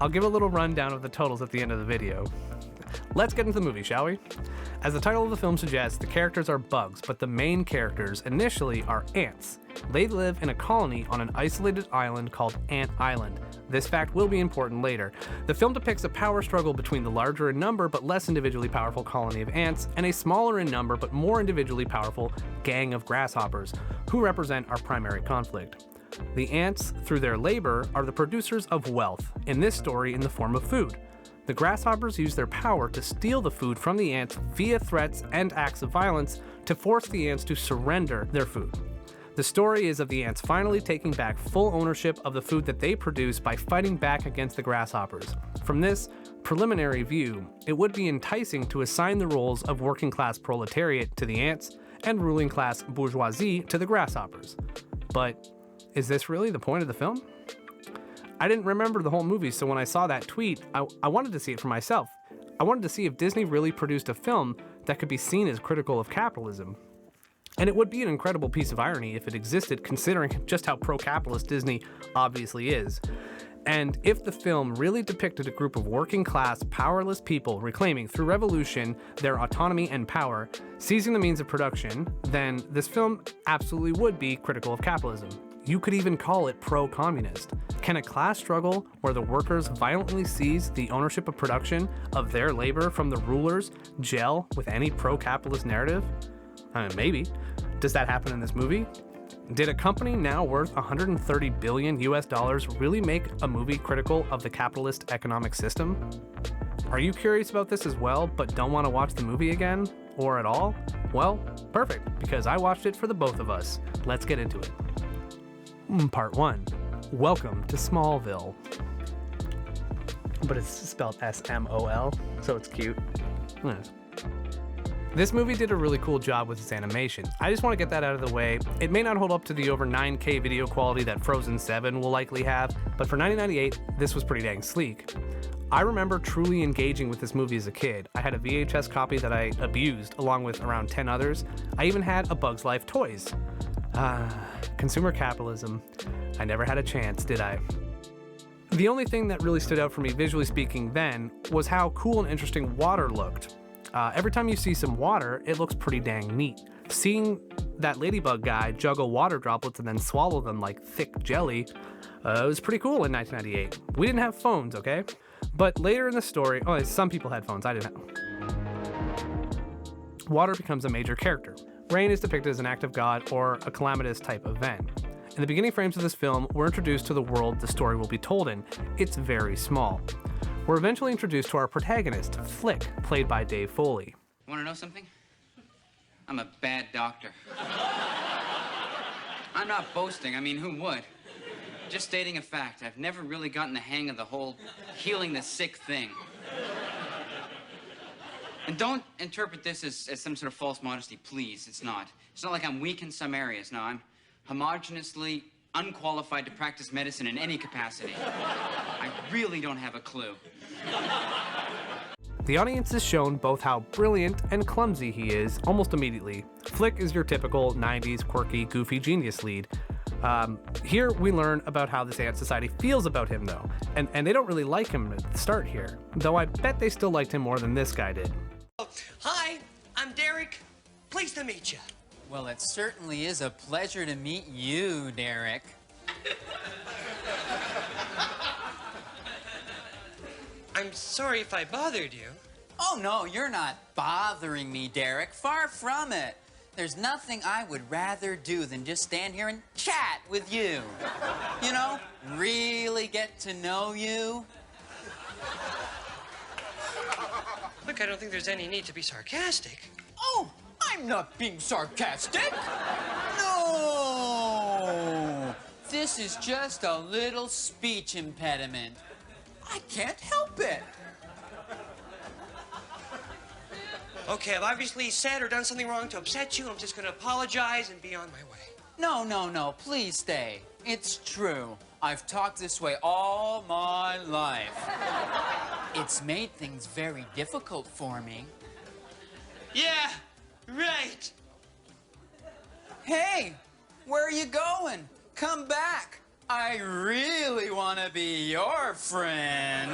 I'll give a little rundown of the totals at the end of the video. Let's get into the movie, shall we? As the title of the film suggests, the characters are bugs, but the main characters initially are ants. They live in a colony on an isolated island called Ant Island. This fact will be important later. The film depicts a power struggle between the larger in number but less individually powerful colony of ants and a smaller in number but more individually powerful gang of grasshoppers, who represent our primary conflict. The ants, through their labor, are the producers of wealth, in this story in the form of food. The grasshoppers use their power to steal the food from the ants via threats and acts of violence to force the ants to surrender their food. The story is of the ants finally taking back full ownership of the food that they produce by fighting back against the grasshoppers. From this preliminary view, it would be enticing to assign the roles of working class proletariat to the ants and ruling class bourgeoisie to the grasshoppers. But is this really the point of the film? I didn't remember the whole movie, so when I saw that tweet, I wanted to see it for myself. I wanted to see if Disney really produced a film that could be seen as critical of capitalism. And it would be an incredible piece of irony if it existed, considering just how pro-capitalist Disney obviously is. And if the film really depicted a group of working class, powerless people reclaiming through revolution their autonomy and power, seizing the means of production, then this film absolutely would be critical of capitalism. You could even call it pro-communist. Can a class struggle where the workers violently seize the ownership of production of their labor from the rulers gel with any pro-capitalist narrative? Maybe. Does that happen in this movie? Did a company now worth $130 billion US really make a movie critical of the capitalist economic system? Are you curious about this as well, but don't want to watch the movie again? Or at all? Well, perfect, because I watched it for the both of us. Let's get into it. Part 1. Welcome to Smallville. But it's spelled S-M-O-L, so it's cute. This movie did a really cool job with its animation. I just want to get that out of the way. It may not hold up to the over 9K video quality that Frozen 7 will likely have, but for 1998, this was pretty dang sleek. I remember truly engaging with this movie as a kid. I had a VHS copy that I abused, along with around 10 others. I even had a Bug's Life toys. Consumer capitalism. I never had a chance, did I? The only thing that really stood out for me visually speaking then was how cool and interesting water looked. Every time you see some water, it looks pretty dang neat. Seeing that ladybug guy juggle water droplets and then swallow them like thick jelly, it was pretty cool in 1998. We didn't have phones, okay? But later in the story, some people had phones, I didn't have. Water becomes a major character. Rain is depicted as an act of God or a calamitous type event. In the beginning frames of this film, we're introduced to the world the story will be told in. It's very small. We're eventually introduced to our protagonist, Flick, played by Dave Foley. Want to know something? I'm a bad doctor. I'm not boasting. I mean, who would? Just stating a fact. I've never really gotten the hang of the whole healing the sick thing. And don't interpret this as some sort of false modesty, please. It's not. It's not like I'm weak in some areas. No, I'm homogeneously unqualified to practice medicine in any capacity. I really don't have a clue. The audience is shown both how brilliant and clumsy he is almost immediately. Flick is your typical 90s quirky, goofy genius lead. Here we learn about how this ant society feels about him though, and they don't really like him at the start here, though I bet they still liked him more than this guy did. Hi, I'm Derek. Pleased to meet you. Well, it certainly is a pleasure to meet you, Derek. I'm sorry if I bothered you. Oh, no, you're not bothering me, Derek. Far from it. There's nothing I would rather do than just stand here and chat with you. You know, really get to know you. Look, I don't think there's any need to be sarcastic. Oh, I'm not being sarcastic. No. This is just a little speech impediment. I can't help it. Okay, I've obviously said or done something wrong to upset you. I'm just gonna apologize and be on my way. No, please stay. It's true. I've talked this way all my life. It's made things very difficult for me. Yeah, right. Hey, where are you going? Come back. I really want to be your friend.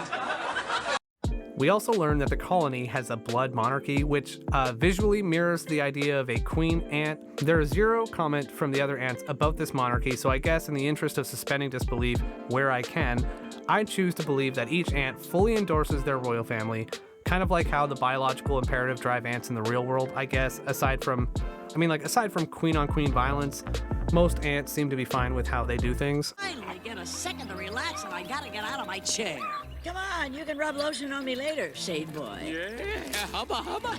We also learn that the colony has a blood monarchy, which visually mirrors the idea of a queen ant. There is zero comment from the other ants about this monarchy, so I guess in the interest of suspending disbelief where I can, I choose to believe that each ant fully endorses their royal family, kind of like how the biological imperative drive ants in the real world, I guess, aside from queen-on-queen violence, most ants seem to be fine with how they do things. Finally get a second to relax and I gotta get out of my chair. Come on, you can rub lotion on me later, shade boy. Yeah, hubba hubba.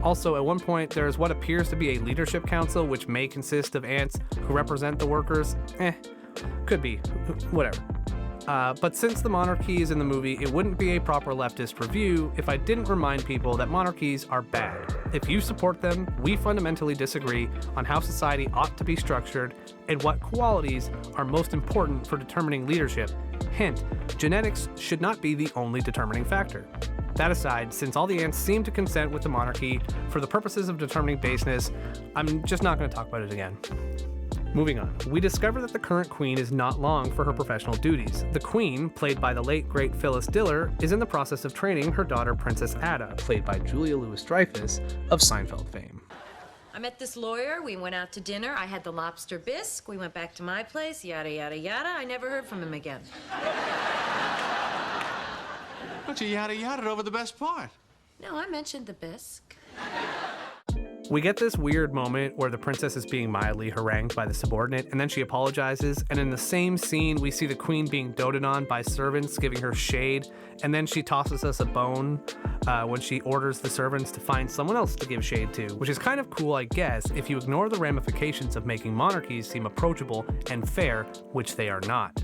Also, at one point, there's what appears to be a leadership council, which may consist of ants who represent the workers. Could be, whatever. But since the monarchy is in the movie, it wouldn't be a proper leftist review if I didn't remind people that monarchies are bad. If you support them, we fundamentally disagree on how society ought to be structured and what qualities are most important for determining leadership. Hint, genetics should not be the only determining factor. That aside, since all the ants seem to consent with the monarchy for the purposes of determining baseness, I'm just not going to talk about it again. Moving on, we discover that the current queen is not long for her professional duties. The queen, played by the late great Phyllis Diller, is in the process of training her daughter Princess Ada, played by Julia Louis-Dreyfus of Seinfeld fame. I met this lawyer, we went out to dinner, I had the lobster bisque, we went back to my place, yada, yada, yada. I never heard from him again. But you yada yada over the best part. No, I mentioned the bisque. We get this weird moment where the princess is being mildly harangued by the subordinate, and then she apologizes, and in the same scene, we see the queen being doted on by servants giving her shade, and then she tosses us a bone when she orders the servants to find someone else to give shade to, which is kind of cool, I guess, if you ignore the ramifications of making monarchies seem approachable and fair, which they are not.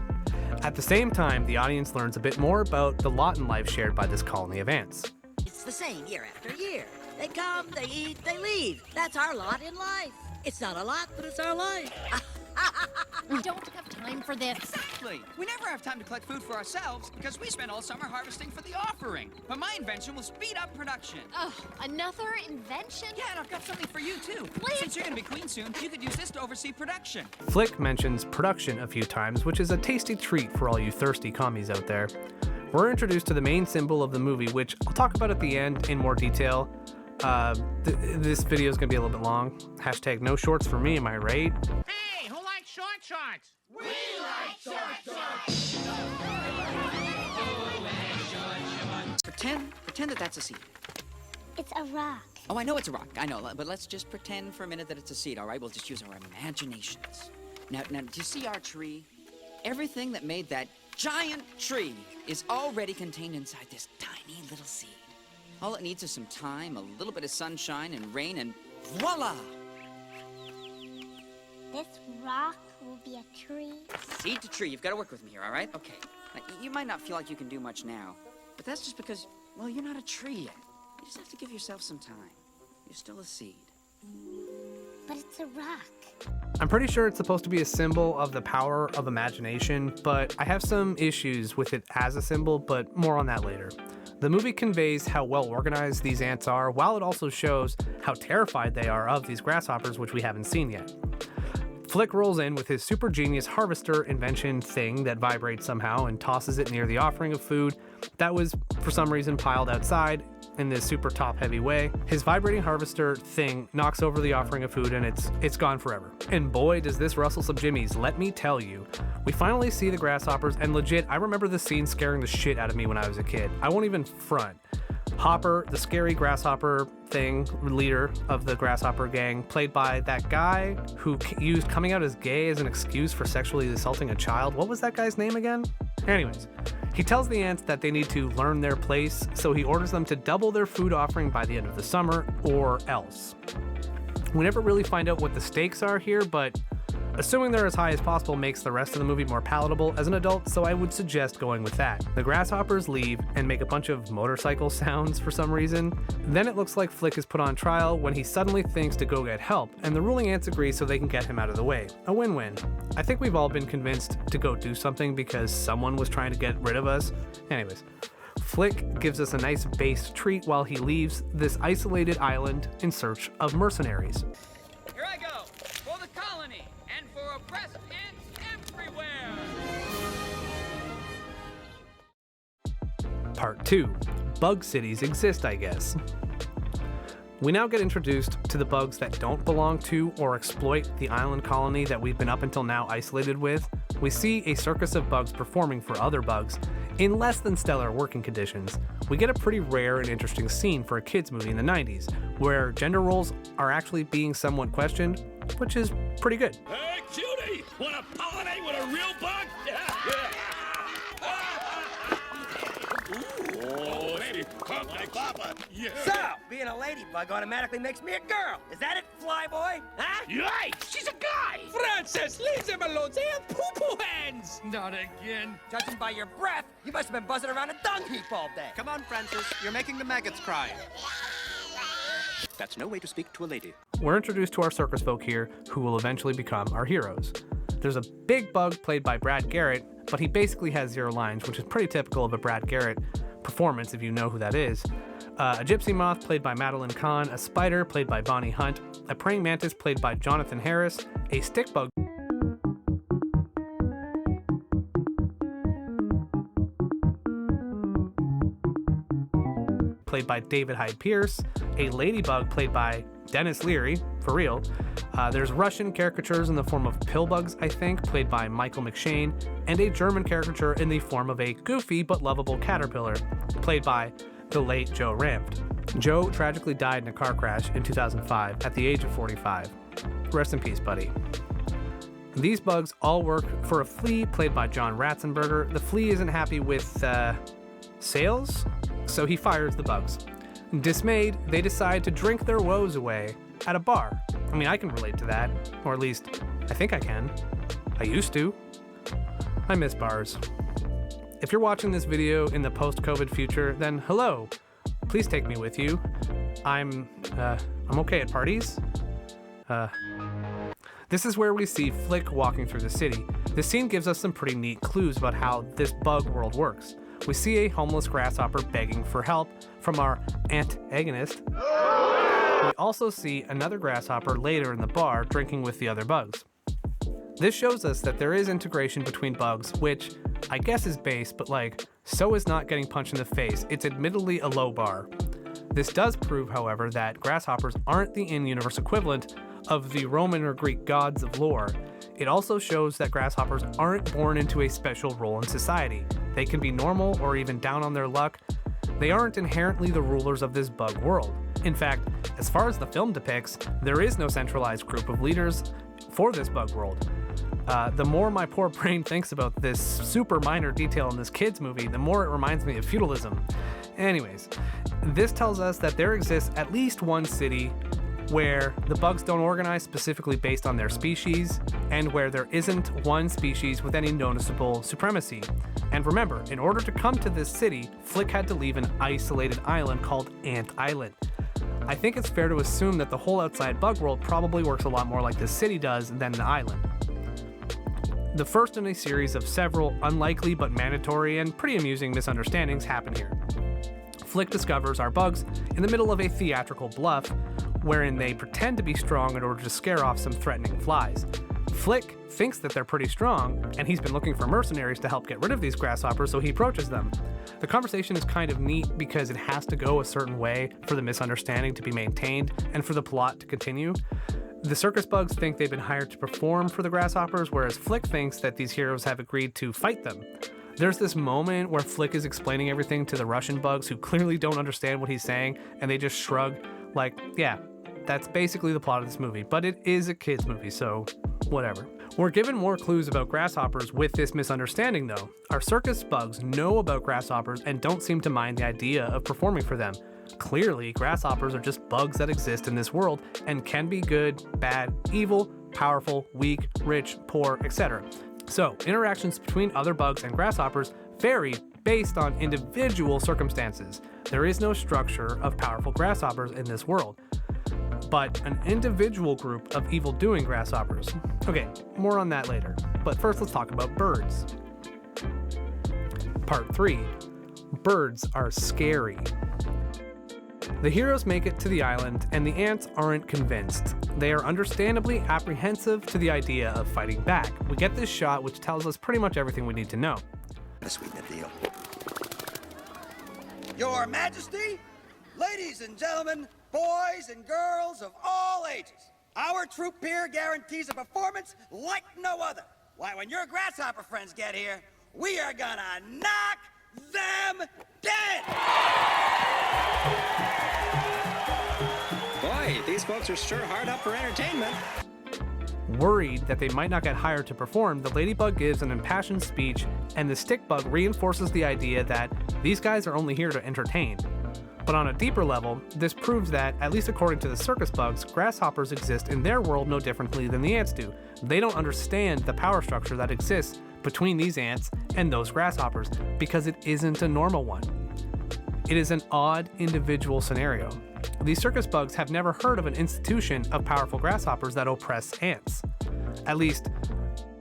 At the same time, the audience learns a bit more about the lot in life shared by this colony of ants. It's the same year after year. They come, they eat, they leave. That's our lot in life. It's not a lot, but it's our life. We don't have time for this. Exactly. We never have time to collect food for ourselves because we spend all summer harvesting for the offering. But my invention will speed up production. Ugh, another invention? Yeah, and I've got something for you, too. Since you're going to be queen soon, you could use this to oversee production. Flick mentions production a few times, which is a tasty treat for all you thirsty commies out there. We're introduced to the main symbol of the movie, which I'll talk about at the end in more detail. This video is going to be a little bit long. Hashtag no shorts for me, am I right? Hey, who likes short shorts? We like short shorts. Pretend that that's a seed. It's a rock. Oh, I know it's a rock. I know, but let's just pretend for a minute that it's a seed, all right? We'll just use our imaginations. Now, do you see our tree? Everything that made that giant tree is already contained inside this tiny little seed. All it needs is some time, a little bit of sunshine and rain, and voila! This rock will be a tree. Seed to tree. You've got to work with me here, all right? Okay. Now, you might not feel like you can do much now, but that's just because, well, you're not a tree yet. You just have to give yourself some time. You're still a seed. But it's a rock. I'm pretty sure it's supposed to be a symbol of the power of imagination, but I have some issues with it as a symbol, but more on that later. The movie conveys how well organized these ants are, while it also shows how terrified they are of these grasshoppers, which we haven't seen yet. Flick rolls in with his super genius harvester invention thing that vibrates somehow and tosses it near the offering of food that was, for some reason, piled outside in this super top-heavy way. His vibrating harvester thing knocks over the offering of food and it's gone forever. And boy, does this rustle some jimmies, let me tell you. We finally see the grasshoppers, and legit, I remember this scene scaring the shit out of me when I was a kid. I won't even front. Hopper, the scary grasshopper thing, leader of the grasshopper gang, played by that guy who used coming out as gay as an excuse for sexually assaulting a child. What was that guy's name again? Anyways, he tells the ants that they need to learn their place, so he orders them to double their food offering by the end of the summer, or else. We never really find out what the stakes are here, but assuming they're as high as possible makes the rest of the movie more palatable as an adult, so I would suggest going with that. The grasshoppers leave and make a bunch of motorcycle sounds for some reason. Then it looks like Flick is put on trial when he suddenly thinks to go get help, and the ruling ants agree so they can get him out of the way. A win-win. I think we've all been convinced to go do something because someone was trying to get rid of us. Anyways, Flick gives us a nice base treat while he leaves this isolated island in search of mercenaries. Here I go, for the colony, and for oppressed ants everywhere. Part 2. Bug cities exist, I guess. We now get introduced to the bugs that don't belong to or exploit the island colony that we've been up until now isolated with. We see a circus of bugs performing for other bugs in less than stellar working conditions. We get a pretty rare and interesting scene for a kids movie in the 90s, where gender roles are actually being somewhat questioned, which is pretty good. Hey, cutie! Wanna pollinate with a real bug? Oh, lady, come like Papa. Yeah. So, being a ladybug automatically makes me a girl. Is that it, flyboy? Huh? Yikes! She's a guy! Francis, leave them alone. They have poo-poo hands! Not again. Judging by your breath, you must have been buzzing around a dung heap all day. Come on, Francis. You're making the maggots cry. That's no way to speak to a lady. We're introduced to our circus folk here, who will eventually become our heroes. There's a big bug played by Brad Garrett, but he basically has 0 lines, which is pretty typical of a Brad Garrett performance if you know who that is. A gypsy moth played by Madeline Kahn, a spider played by Bonnie Hunt, a praying mantis played by Jonathan Harris, a stick bug played by David Hyde Pierce, a ladybug played by Dennis Leary, for real. There's Russian caricatures in the form of pillbugs, I think, played by Michael McShane, and a German caricature in the form of a goofy but lovable caterpillar, played by the late Joe Ranft. Joe tragically died in a car crash in 2005 at the age of 45. Rest in peace, buddy. These bugs all work for a flea played by John Ratzenberger. The flea isn't happy with sales, so he fires the bugs. Dismayed, they decide to drink their woes away at a bar. I mean, I can relate to that, or at least I think I can. I used to. I miss bars. If you're watching this video in the post-COVID future, then hello. Please take me with you. I'm okay at parties. This is where we see Flick walking through the city. The scene gives us some pretty neat clues about how this bug world works. We see a homeless grasshopper begging for help from our antagonist. We also see another grasshopper later in the bar drinking with the other bugs. This shows us that there is integration between bugs, which I guess is base, but so is not getting punched in the face. It's admittedly a low bar. This does prove, however, that grasshoppers aren't the in-universe equivalent of the Roman or Greek gods of lore. It also shows that grasshoppers aren't born into a special role in society. They can be normal or even down on their luck. They aren't inherently the rulers of this bug world. In fact, as far as the film depicts, there is no centralized group of leaders for this bug world. The more my poor brain thinks about this super minor detail in this kid's movie, the more it reminds me of feudalism. Anyways, this tells us that there exists at least one city where the bugs don't organize specifically based on their species, and where there isn't one species with any noticeable supremacy. And remember, in order to come to this city, Flick had to leave an isolated island called Ant Island. I think it's fair to assume that the whole outside bug world probably works a lot more like this city does than the island. The first in a series of several unlikely but mandatory and pretty amusing misunderstandings happen here. Flick discovers our bugs in the middle of a theatrical bluff, wherein they pretend to be strong in order to scare off some threatening flies. Flick thinks that they're pretty strong, and he's been looking for mercenaries to help get rid of these grasshoppers, so he approaches them. The conversation is kind of neat because it has to go a certain way for the misunderstanding to be maintained and for the plot to continue. The circus bugs think they've been hired to perform for the grasshoppers, whereas Flick thinks that these heroes have agreed to fight them. There's this moment where Flick is explaining everything to the Russian bugs who clearly don't understand what he's saying, and they just shrug like, yeah, that's basically the plot of this movie, but it is a kid's movie, so whatever. We're given more clues about grasshoppers with this misunderstanding though. Our circus bugs know about grasshoppers and don't seem to mind the idea of performing for them. Clearly, grasshoppers are just bugs that exist in this world and can be good, bad, evil, powerful, weak, rich, poor, etc. So, interactions between other bugs and grasshoppers vary based on individual circumstances. There is no structure of powerful grasshoppers in this world, but an individual group of evil-doing grasshoppers. Okay, more on that later. But first, let's talk about birds. Part 3. Birds are scary. The heroes make it to the island, and the ants aren't convinced. They are understandably apprehensive to the idea of fighting back. We get this shot which tells us pretty much everything we need to know. Let's sweeten the deal. Your Majesty, ladies and gentlemen, boys and girls of all ages, our troupe here guarantees a performance like no other. Why, when your grasshopper friends get here, we are gonna knock them dead! Boy, these folks are sure hard up for entertainment. Worried that they might not get hired to perform, the ladybug gives an impassioned speech, and the stickbug reinforces the idea that these guys are only here to entertain. But on a deeper level, this proves that, at least according to the circus bugs, grasshoppers exist in their world no differently than the ants do. They don't understand the power structure that exists between these ants and those grasshoppers, because it isn't a normal one. It is an odd individual scenario. These circus bugs have never heard of an institution of powerful grasshoppers that oppress ants. At least,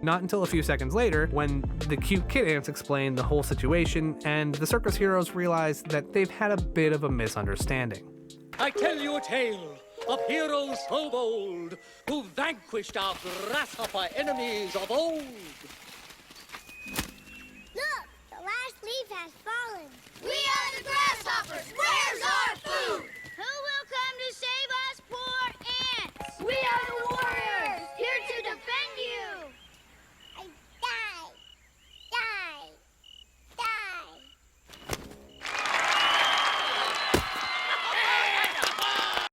not until a few seconds later, when the cute kid ants explain the whole situation, and the circus heroes realize that they've had a bit of a misunderstanding. I tell you a tale of heroes so bold who vanquished our grasshopper enemies of old. Look, the last leaf has fallen. We are the grasshoppers. Where's our food? Who will come to save us poor ants? We are the warriors, here to defend you. I die.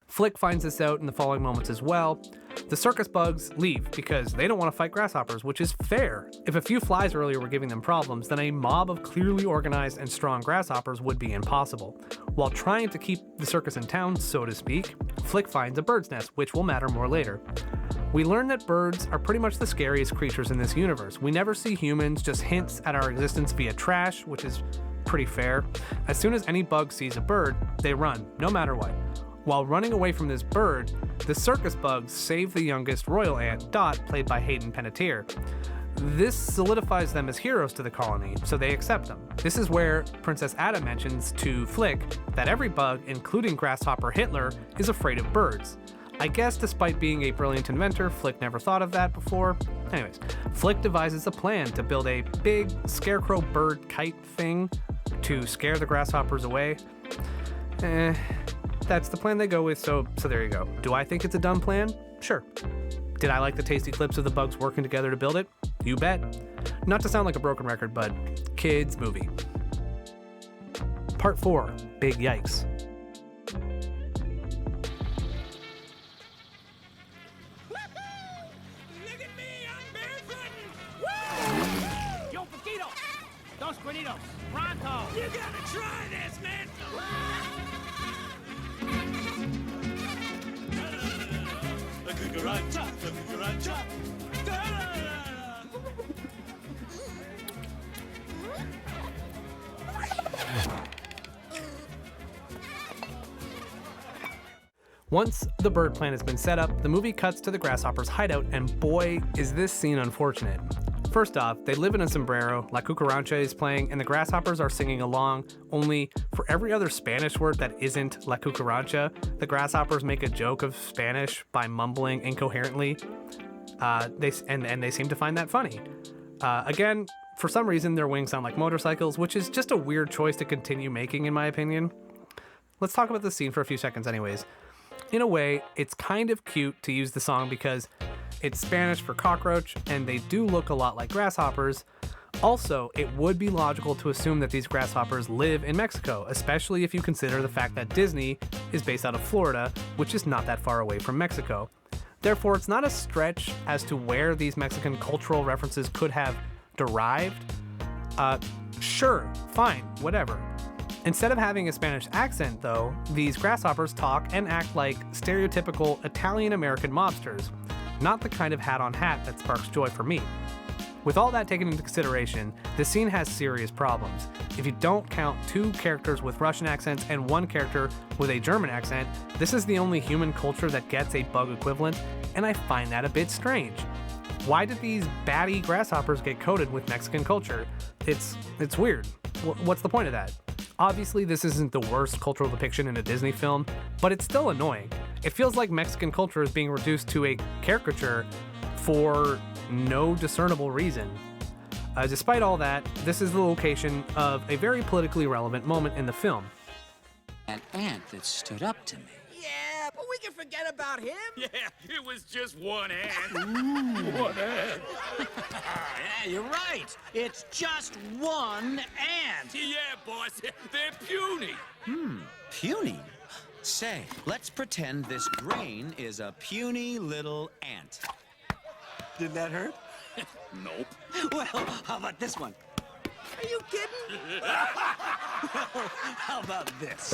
Flick finds this out in the following moments as well. The circus bugs leave because they don't want to fight grasshoppers, which is fair. If a few flies earlier were giving them problems, then a mob of clearly organized and strong grasshoppers would be impossible. While trying to keep the circus in town, so to speak, Flick finds a bird's nest, which will matter more later. We learn that birds are pretty much the scariest creatures in this universe. We never see humans, just hints at our existence via trash, which is pretty fair. As soon as any bug sees a bird, they run, no matter what. While running away from this bird, the circus bugs save the youngest royal ant, Dot, played by Hayden Panettiere. This solidifies them as heroes to the colony, so they accept them. This is where Princess Ada mentions to Flick that every bug, including Grasshopper Hitler, is afraid of birds. I guess despite being a brilliant inventor, Flick never thought of that before. Anyways, Flick devises a plan to build a big scarecrow bird kite thing to scare the grasshoppers away. That's the plan they go with, so there you go. Do I think it's a dumb plan? Sure. Did I like the tasty clips of the bugs working together to build it? You bet. Not to sound like a broken record, but kids movie. Part 4, Big Yikes. Look at me, I'm barefooted. Yo, poquito. Dos cueritos. Pronto. You gotta try this, man. Once the bird plan has been set up, the movie cuts to the grasshoppers' hideout, and boy, is this scene unfortunate. First off, they live in a sombrero, La Cucaracha is playing, and the grasshoppers are singing along, only for every other Spanish word that isn't La Cucaracha, the grasshoppers make a joke of Spanish by mumbling incoherently. They seem to find that funny. Again, for some reason, their wings sound like motorcycles, which is just a weird choice to continue making, in my opinion. Let's talk about the scene for a few seconds anyways. In a way, it's kind of cute to use the song because it's Spanish for cockroach, and they do look a lot like grasshoppers. Also, it would be logical to assume that these grasshoppers live in Mexico, especially if you consider the fact that Disney is based out of Florida, which is not that far away from Mexico. Therefore, it's not a stretch as to where these Mexican cultural references could have derived. Sure, fine, whatever. Instead of having a Spanish accent, though, these grasshoppers talk and act like stereotypical Italian-American mobsters, not the kind of hat-on-hat that sparks joy for me. With all that taken into consideration, the scene has serious problems. If you don't count 2 characters with Russian accents and 1 character with a German accent, this is the only human culture that gets a bug equivalent, and I find that a bit strange. Why did these batty grasshoppers get coded with Mexican culture? It's weird. What's the point of that? Obviously, this isn't the worst cultural depiction in a Disney film, but it's still annoying. It feels like Mexican culture is being reduced to a caricature for no discernible reason. Despite all that, this is the location of a very politically relevant moment in the film. An ant that stood up to me. Yeah, but we can forget about him. Yeah, it was just one ant. Ooh. One ant. Yeah, you're right. It's just one ant. Yeah, boss. They're puny. Puny? Say, let's pretend this grain is a puny little ant. Did that hurt? Nope. Well, how about this one? Are you kidding? How about this?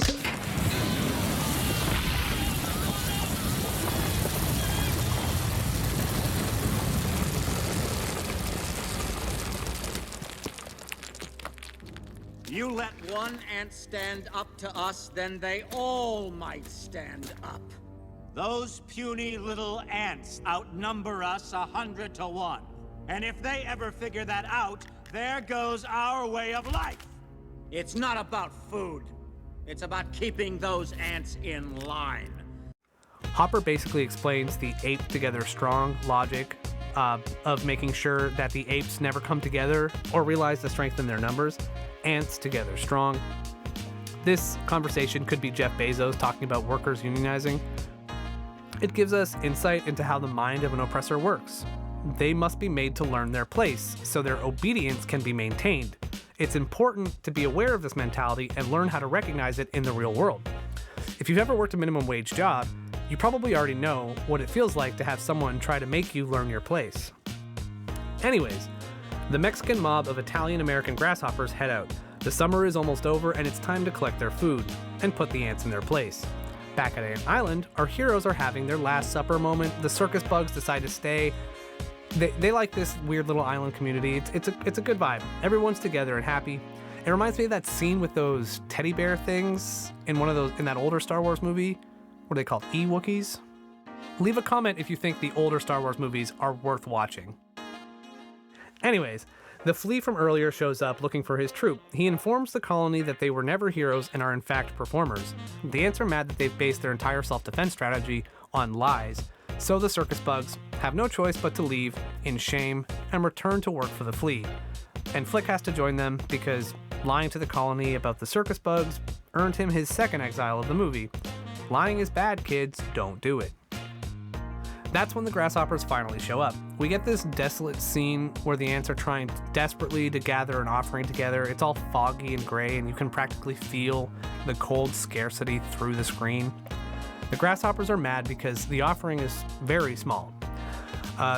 You let one ant stand up to us, then they all might stand up. Those puny little ants outnumber us 100 to 1. And if they ever figure that out, there goes our way of life. It's not about food. It's about keeping those ants in line. Hopper basically explains the ape together strong logic of making sure that the apes never come together or realize the strength in their numbers. Ants together strong. This conversation could be Jeff Bezos talking about workers unionizing. It gives us insight into how the mind of an oppressor works. They must be made to learn their place so their obedience can be maintained. It's important to be aware of this mentality and learn how to recognize it in the real world. If you've ever worked a minimum wage job, you probably already know what it feels like to have someone try to make you learn your place. Anyways, the Mexican mob of Italian-American grasshoppers head out. The summer is almost over and it's time to collect their food and put the ants in their place. Back at Ant Island, our heroes are having their last supper moment. The circus bugs decide to stay. They like this weird little island community. It's a good vibe. Everyone's together and happy. It reminds me of that scene with those teddy bear things in that older Star Wars movie. What are they called? Ewookiees? Leave a comment if you think the older Star Wars movies are worth watching. Anyways, the flea from earlier shows up looking for his troop. He informs the colony that they were never heroes and are in fact performers. The ants are mad that they've based their entire self-defense strategy on lies, so the circus bugs have no choice but to leave in shame and return to work for the flea. And Flick has to join them because lying to the colony about the circus bugs earned him his second exile of the movie. Lying is bad, kids, don't do it. That's when the grasshoppers finally show up. We get this desolate scene where the ants are trying desperately to gather an offering together. It's all foggy and gray, and you can practically feel the cold scarcity through the screen. The grasshoppers are mad because the offering is very small.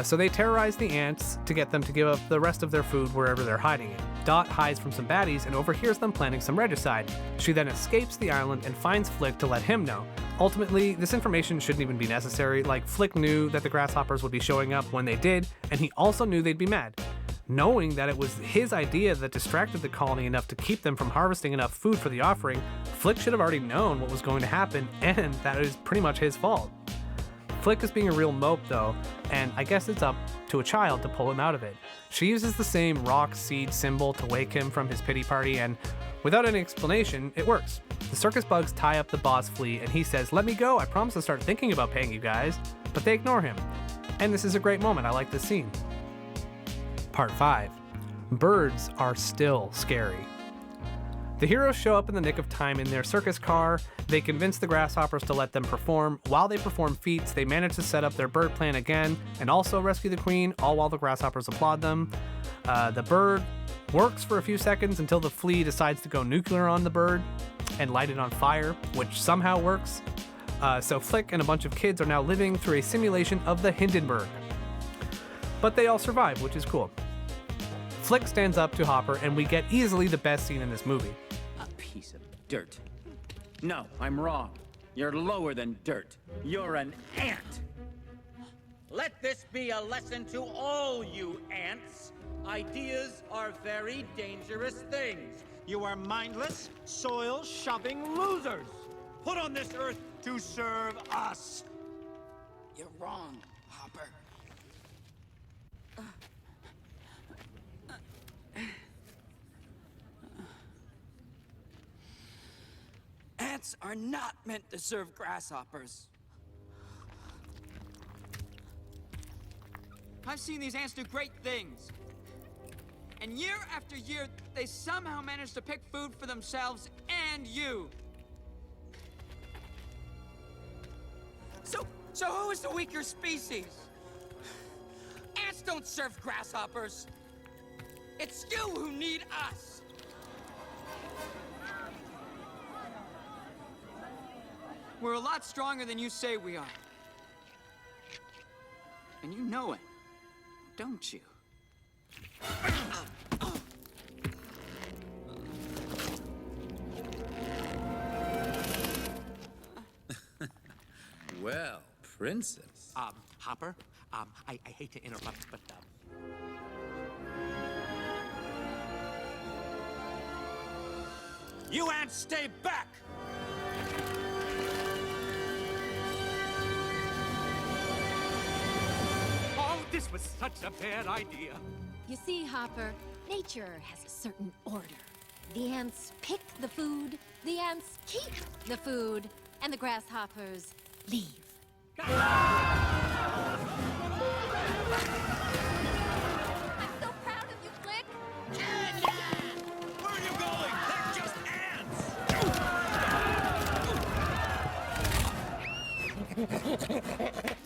So they terrorize the ants to get them to give up the rest of their food wherever they're hiding it. Dot hides from some baddies and overhears them planning some regicide. She then escapes the island and finds Flick to let him know. Ultimately, this information shouldn't even be necessary. Like, Flick knew that the grasshoppers would be showing up when they did, and he also knew they'd be mad. Knowing that it was his idea that distracted the colony enough to keep them from harvesting enough food for the offering, Flick should have already known what was going to happen, and that is pretty much his fault. Flick is being a real mope though, and I guess it's up to a child to pull him out of it. She uses the same rock seed symbol to wake him from his pity party, and without any explanation, it works. The circus bugs tie up the boss flea, and he says, "Let me go, I promise to start thinking about paying you guys," but they ignore him. And this is a great moment, I like this scene. Part 5. Birds are still scary. The heroes show up in the nick of time in their circus car. They convince the grasshoppers to let them perform. While they perform feats, they manage to set up their bird plan again and also rescue the queen, all while the grasshoppers applaud them. The bird works for a few seconds until the flea decides to go nuclear on the bird and light it on fire, which somehow works. So Flick and a bunch of kids are now living through a simulation of the Hindenburg. But they all survive, which is cool. Flick stands up to Hopper, and we get easily the best scene in this movie. A piece of dirt. No, I'm wrong. You're lower than dirt. You're an ant. Let this be a lesson to all you ants. Ideas are very dangerous things. You are mindless, soil-shoving losers. Put on this earth to serve us. You're wrong, Hopper. Ants are not meant to serve grasshoppers. I've seen these ants do great things. And year after year, they somehow manage to pick food for themselves and you. So who is the weaker species? Ants don't serve grasshoppers. It's you who need us. We're a lot stronger than you say we are. And you know it, don't you? Well, princess. Hopper, I hate to interrupt, but, You ants stay back! Oh, this was such a bad idea. You see, Hopper, nature has a certain order. The ants pick the food, the ants keep the food, and the grasshoppers leave. I'm so proud of you, Click! Where are you going? They're just ants!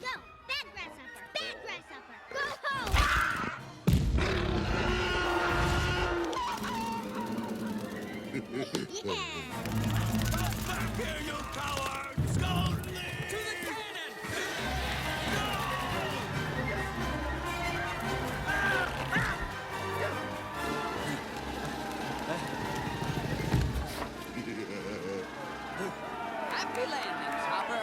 No! Bad grasshopper! Bad grasshopper! Go home! Yeah! Back here, you cowards! Go leave! To the cannon! Happy landings, Hopper.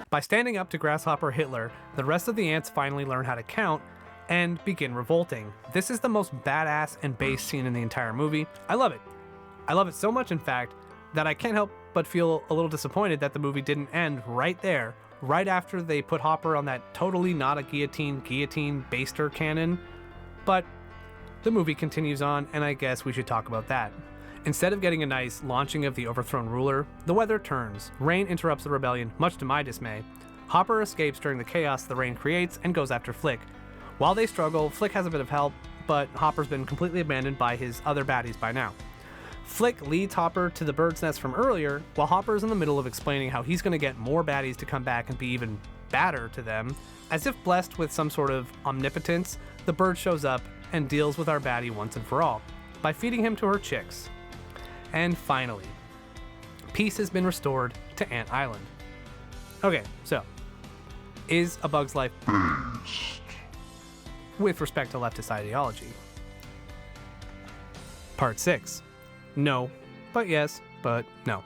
By standing up to Grasshopper Hitler, the rest of the ants finally learn how to count and begin revolting. This is the most badass and base scene in the entire movie. I love it. I love it so much, in fact, that I can't help but feel a little disappointed that the movie didn't end right there, right after they put Hopper on that totally not a guillotine baster cannon. But the movie continues on, and I guess we should talk about that. Instead of getting a nice launching of the overthrown ruler, the weather turns. Rain interrupts the rebellion, much to my dismay. Hopper escapes during the chaos the rain creates and goes after Flick. While they struggle, Flick has a bit of help, but Hopper's been completely abandoned by his other baddies by now. Flick leads Hopper to the bird's nest from earlier, while Hopper's in the middle of explaining how he's going to get more baddies to come back and be even badder to them. As if blessed with some sort of omnipotence, the bird shows up and deals with our baddie once and for all, by feeding him to her chicks. And finally, peace has been restored to Ant Island. Okay, so, is A Bug's Life based with respect to leftist ideology? Part 6. No, but yes, but no.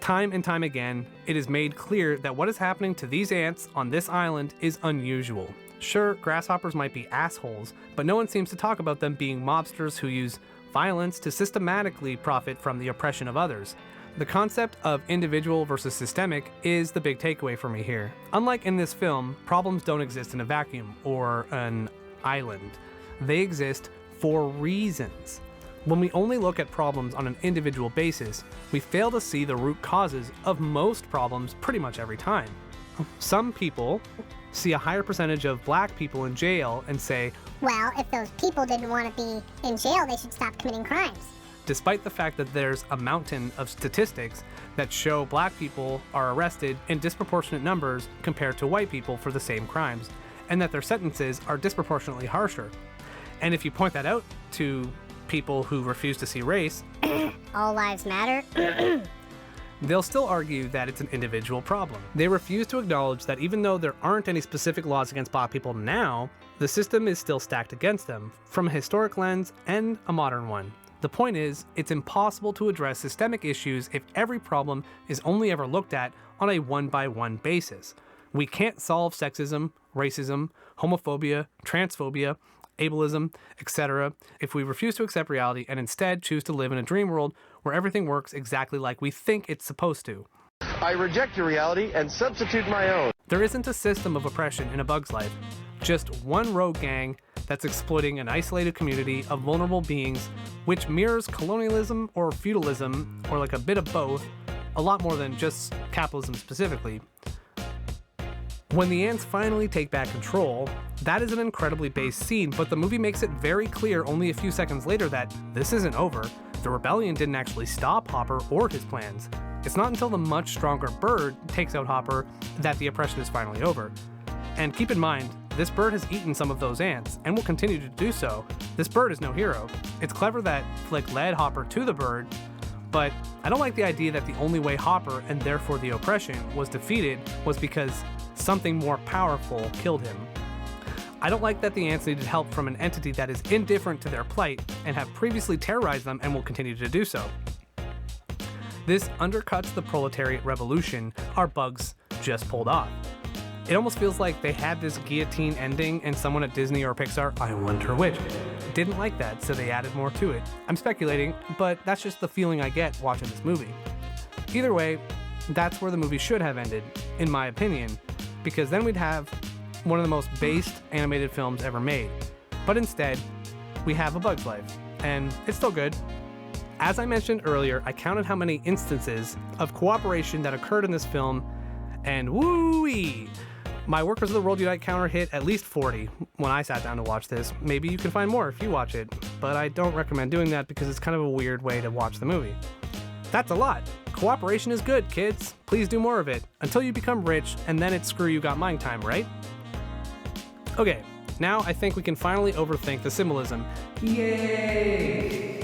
Time and time again, it is made clear that what is happening to these ants on this island is unusual. Sure, grasshoppers might be assholes, but no one seems to talk about them being mobsters who use violence to systematically profit from the oppression of others. The concept of individual versus systemic is the big takeaway for me here. Unlike in this film, problems don't exist in a vacuum or an island. They exist for reasons. When we only look at problems on an individual basis, we fail to see the root causes of most problems pretty much every time. Some people see a higher percentage of black people in jail and say, well, if those people didn't want to be in jail, they should stop committing crimes. Despite the fact that there's a mountain of statistics that show black people are arrested in disproportionate numbers compared to white people for the same crimes, and that their sentences are disproportionately harsher. And if you point that out to people who refuse to see race, all lives matter, they'll still argue that it's an individual problem. They refuse to acknowledge that even though there aren't any specific laws against black people now, the system is still stacked against them, from a historic lens and a modern one. The point is, it's impossible to address systemic issues if every problem is only ever looked at on a one-by-one basis. We can't solve sexism, racism, homophobia, transphobia, ableism, etc. if we refuse to accept reality and instead choose to live in a dream world where everything works exactly like we think it's supposed to. I reject your reality and substitute my own. There isn't a system of oppression in A Bug's Life, just one rogue gang that's exploiting an isolated community of vulnerable beings, which mirrors colonialism or feudalism, or like a bit of both, a lot more than just capitalism specifically. When the ants finally take back control, that is an incredibly base scene, but the movie makes it very clear only a few seconds later that this isn't over. The rebellion didn't actually stop Hopper or his plans. It's not until the much stronger bird takes out Hopper that the oppression is finally over. And keep in mind, this bird has eaten some of those ants, and will continue to do so. This bird is no hero. It's clever that Flick led Hopper to the bird, but I don't like the idea that the only way Hopper, and therefore the oppression, was defeated was because something more powerful killed him. I don't like that the ants needed help from an entity that is indifferent to their plight and have previously terrorized them and will continue to do so. This undercuts the proletariat revolution our bugs just pulled off. It almost feels like they had this guillotine ending and someone at Disney or Pixar, I wonder which, didn't like that, so they added more to it. I'm speculating, but that's just the feeling I get watching this movie. Either way, that's where the movie should have ended, in my opinion, because then we'd have one of the most based animated films ever made. But instead, we have A Bug's Life, and it's still good. As I mentioned earlier, I counted how many instances of cooperation that occurred in this film, and woo-wee! My Workers of the World Unite counter hit at least 40 when I sat down to watch this. Maybe you can find more if you watch it, but I don't recommend doing that because it's kind of a weird way to watch the movie. That's a lot. Cooperation is good, kids. Please do more of it, until you become rich, and then it's screw you got mine time, right? Okay, now I think we can finally overthink the symbolism. Yay!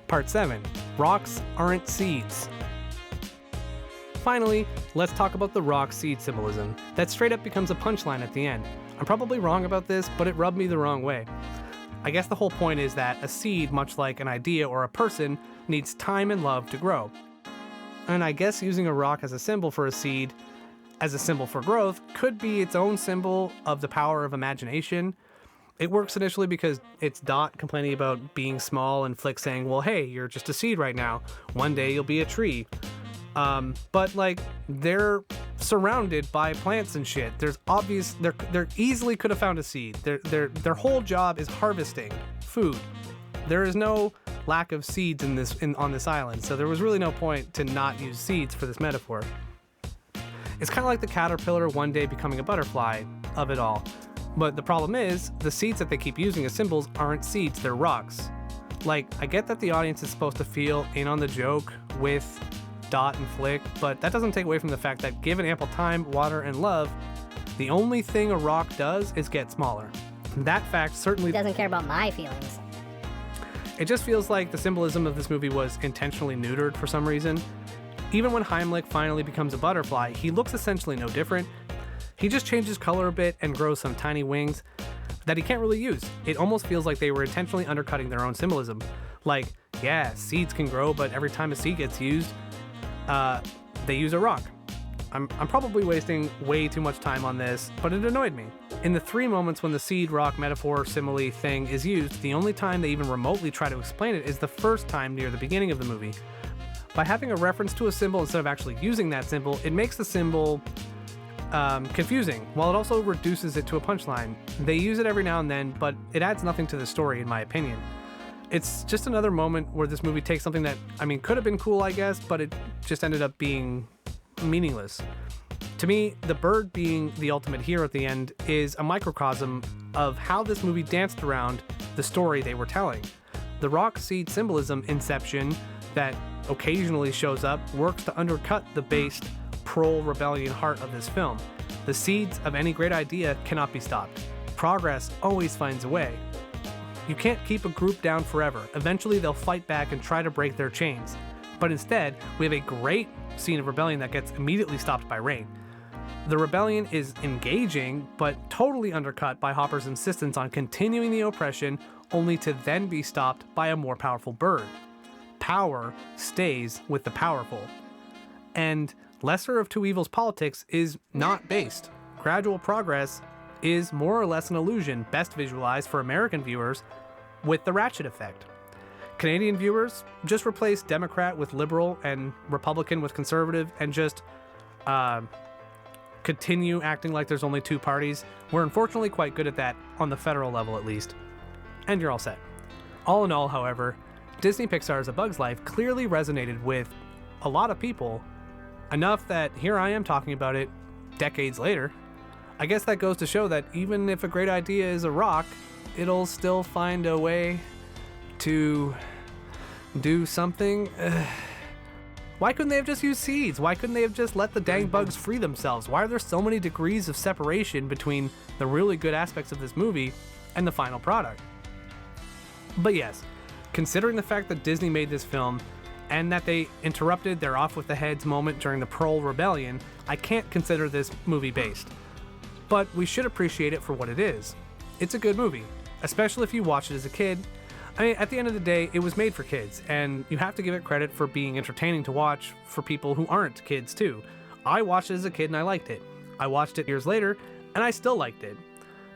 Part 7. Rocks aren't seeds. Finally, let's talk about the rock seed symbolism that straight up becomes a punchline at the end. I'm probably wrong about this, but it rubbed me the wrong way. I guess the whole point is that a seed, much like an idea or a person, needs time and love to grow. And I guess using a rock as a symbol for a seed, as a symbol for growth, could be its own symbol of the power of imagination. It works initially because it's Dot complaining about being small and Flick saying, well, hey, you're just a seed right now. One day you'll be a tree. But like, they're surrounded by plants and shit. There's obvious, they're easily could have found a seed. Their whole job is harvesting food. There is no lack of seeds on this island, so there was really no point to not use seeds for this metaphor. It's kind of like the caterpillar one day becoming a butterfly of it all. But the problem is, the seeds that they keep using as symbols aren't seeds, they're rocks. Like, I get that the audience is supposed to feel in on the joke with Dot and Flick, but that doesn't take away from the fact that given ample time, water, and love, the only thing a rock does is get smaller. That fact certainly doesn't care about my feelings. It just feels like the symbolism of this movie was intentionally neutered for some reason. Even when Heimlich finally becomes a butterfly, he looks essentially no different. He just changes color a bit and grows some tiny wings that he can't really use. It almost feels like they were intentionally undercutting their own symbolism. Like, yeah, seeds can grow, but every time a seed gets used, they use a rock. I'm probably wasting way too much time on this, but it annoyed me. In the 3 moments when the seed rock metaphor simile thing is used, the only time they even remotely try to explain it is the first time near the beginning of the movie. By having a reference to a symbol instead of actually using that symbol, it makes the symbol confusing, while it also reduces it to a punchline. They use it every now and then, but it adds nothing to the story, in my opinion. It's just another moment where this movie takes something that, could have been cool, I guess, but it just ended up being meaningless. To me, the bird being the ultimate hero at the end is a microcosm of how this movie danced around the story they were telling. The rock seed symbolism inception that occasionally shows up works to undercut the based pro-rebellion heart of this film. The seeds of any great idea cannot be stopped. Progress always finds a way. You can't keep a group down forever. Eventually they'll fight back and try to break their chains. But instead, we have a great scene of rebellion that gets immediately stopped by rain. The rebellion is engaging, but totally undercut by Hopper's insistence on continuing the oppression, only to then be stopped by a more powerful bird. Power stays with the powerful. And lesser of two evils politics is not based. Gradual progress is more or less an illusion, best visualized for American viewers with the ratchet effect. Canadian viewers just replace Democrat with liberal and Republican with conservative and just continue acting like there's only two parties. We're unfortunately quite good at that on the federal level at least. And you're all set. All in all, however, Disney Pixar's A Bug's Life clearly resonated with a lot of people, enough that here I am talking about it decades later. I guess that goes to show that even if a great idea is a rock, it'll still find a way to do something. Why couldn't they have just used seeds? Why couldn't they have just let the dang bugs free themselves? Why are there so many degrees of separation between the really good aspects of this movie and the final product? But yes, considering the fact that Disney made this film and that they interrupted their off with the heads moment during the Pearl Rebellion, I can't consider this movie based. But we should appreciate it for what it is. It's a good movie, especially if you watch it as a kid. I mean, at the end of the day, it was made for kids, and you have to give it credit for being entertaining to watch for people who aren't kids too. I watched it as a kid and I liked it. I watched it years later, and I still liked it,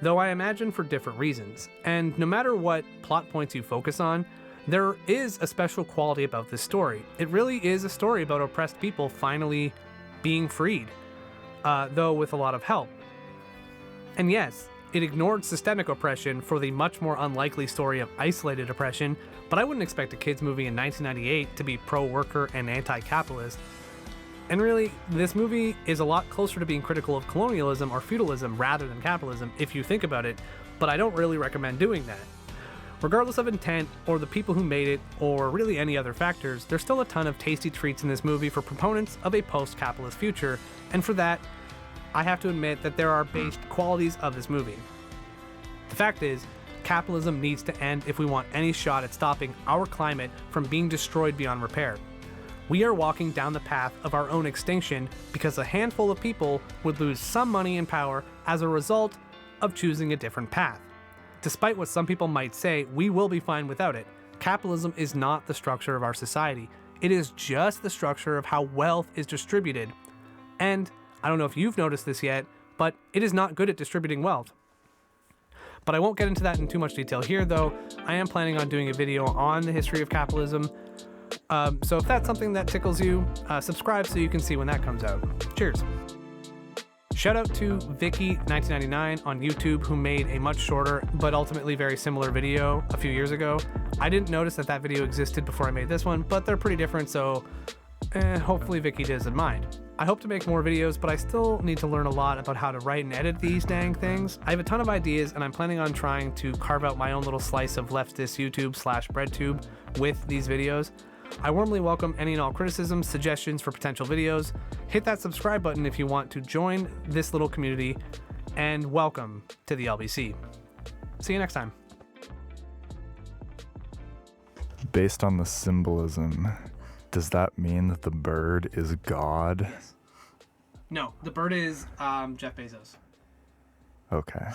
though I imagine for different reasons. And no matter what plot points you focus on, there is a special quality about this story. It really is a story about oppressed people finally being freed, though with a lot of help. And yes, it ignored systemic oppression for the much more unlikely story of isolated oppression, but I wouldn't expect a kids movie in 1998 to be pro-worker and anti-capitalist. And really, this movie is a lot closer to being critical of colonialism or feudalism rather than capitalism if you think about it, but I don't really recommend doing that. Regardless of intent, or the people who made it, or really any other factors, there's still a ton of tasty treats in this movie for proponents of a post-capitalist future, and for that, I have to admit that there are based qualities of this movie. The fact is, capitalism needs to end if we want any shot at stopping our climate from being destroyed beyond repair. We are walking down the path of our own extinction because a handful of people would lose some money and power as a result of choosing a different path. Despite what some people might say, we will be fine without it. Capitalism is not the structure of our society. It is just the structure of how wealth is distributed. And I don't know if you've noticed this yet, but it is not good at distributing wealth. But I won't get into that in too much detail here, though I am planning on doing a video on the history of capitalism. So if that's something that tickles you, subscribe so you can see when that comes out. Cheers. Shout out to Vicky1999 on YouTube, who made a much shorter but ultimately very similar video a few years ago. I didn't notice that video existed before I made this one, but they're pretty different, so hopefully Vicky doesn't mind. I hope to make more videos, but I still need to learn a lot about how to write and edit these dang things. I have a ton of ideas, and I'm planning on trying to carve out my own little slice of leftist YouTube/breadtube with these videos. I warmly welcome any and all criticisms, suggestions for potential videos. Hit that subscribe button if you want to join this little community, and welcome to the LBC. See you next time. Based on the symbolism, does that mean that the bird is God? No, the bird is Jeff Bezos. Okay.